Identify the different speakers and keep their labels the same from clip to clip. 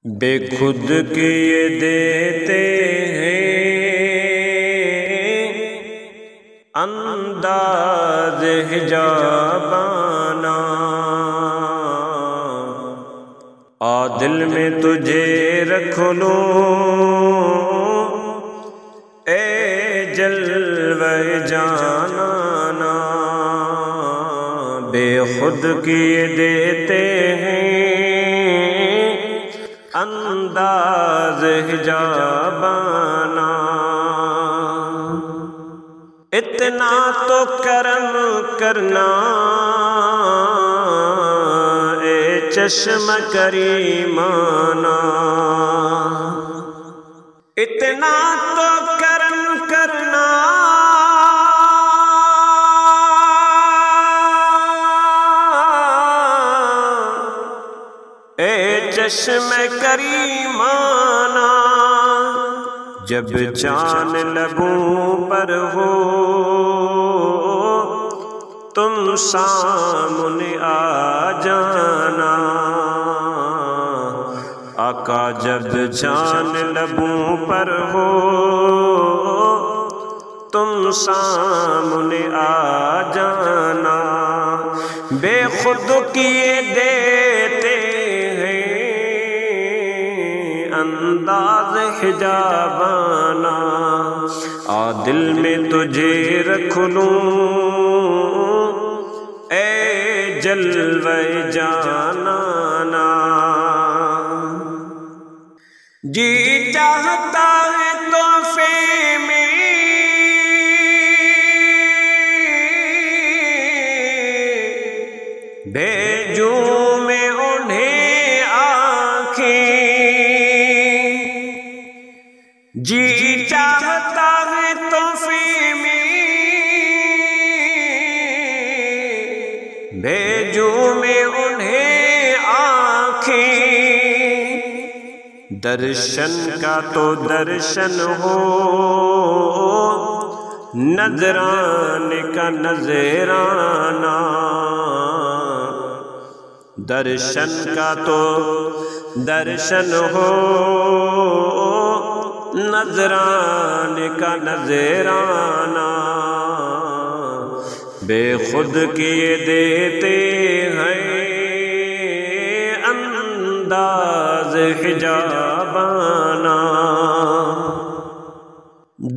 Speaker 1: بے خود کے یہ دیتے ہیں انداز حجابانہ، دل میں تجھے رکھ لوں اے جلوہ جانانا، بے خود کیے دیتے ہیں انداز حجابانہ، اتنا تو کرم کرنا اے چشم کریمانہ، اتنا تو کرم کرنا اے چشم کریمانہ، جب چاند لبوں پر ہو تم سامنے آ جانا، آقا جب چاند لبوں پر ہو تم سامنے آ جانا، بے خود کیے دیتے ہیں انداز حجابانہ، دل میں تجھے رکھ لوں اے جلوہ جانانا، جی چاہتا ہے تحفے میں بھیجوں میں انہیں آنکھیں، جی چاہتا ہے تحفے میں بھیجوں میں انہیں آنکھیں، درشن کا تو درشن ہو نذرانے کا نذرانہ، درشن کا تو درشن ہو نذرانے کا نذرانہ، بے خود کیے دیتے ہیں انداز حجابانہ،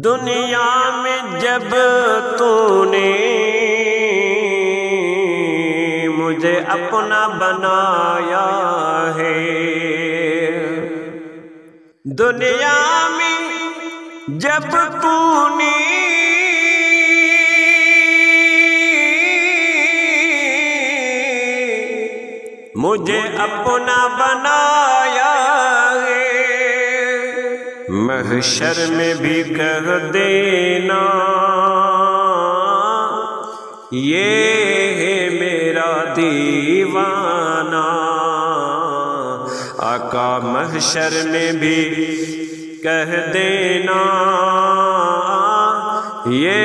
Speaker 1: دنیا میں جب تو نے مجھے اپنا بنایا ہے، دنیا میں جب تو نے مجھے اپنا بنایا ہے، محشر میں بھی کہہ دینا یہ ہے میرا دیوانہ، آقا محشر میں بھی کہہ دینا یہ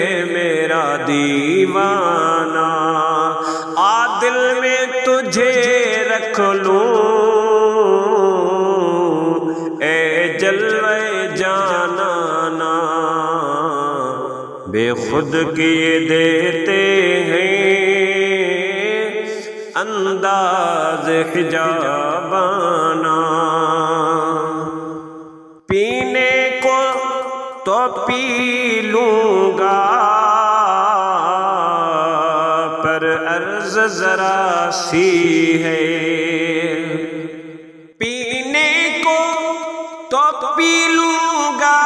Speaker 1: ہے میرا دیوانہ، دل میں تجھے رکھ لوں اے جلوہ جانانا، بے خود کیے دیتے ہیں انداز حجابانہ، پینے کو تو پی لوں گا پر عرض ذرا سی ہے، پینے کو تو پی لوں گا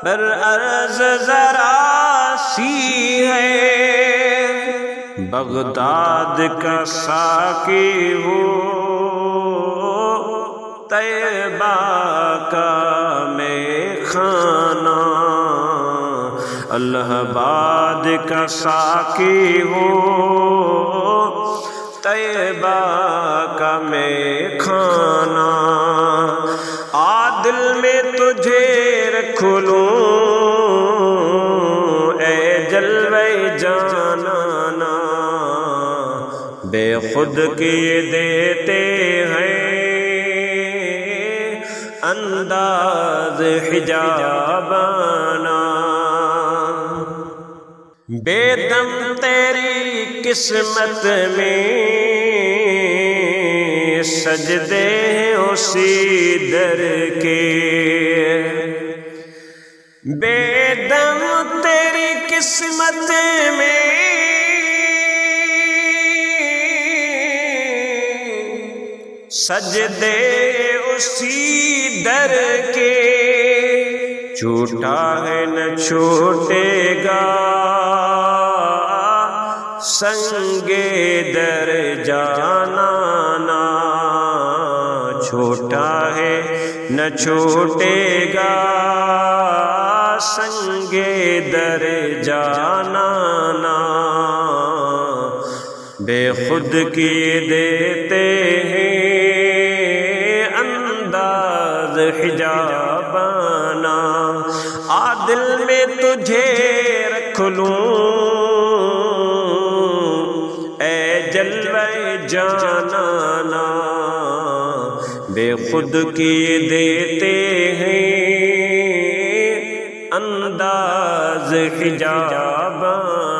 Speaker 1: پر عرض ذرا سی ہے، بغداد کا ساقی ہو طیبہ کا میخانہ، الہ آباد کا ساقی ہو طیبہ کا میخانہ، دل میں تجھے رکھ لوں اے جلوہ جانانا، بے خود کیے دیتے ہیں انداز حجابانہ، بے دم تیری قسمت میں سجدے ہیں اسی در کے، بے دم تیری قسمت میں سجدے اسی در کے، چھوٹا ہے نہ چھوٹے گا سنگے در جانا، چھوٹا ہے نہ چھوٹے گا سنگے در جانا، بے خود کیے دیتے ہیں انداز حجابانہ، عادل میں تجھے رکھ لوں اے جلوہ جانانا، بے خود کیے دیتے ہیں انداز حجابانہ۔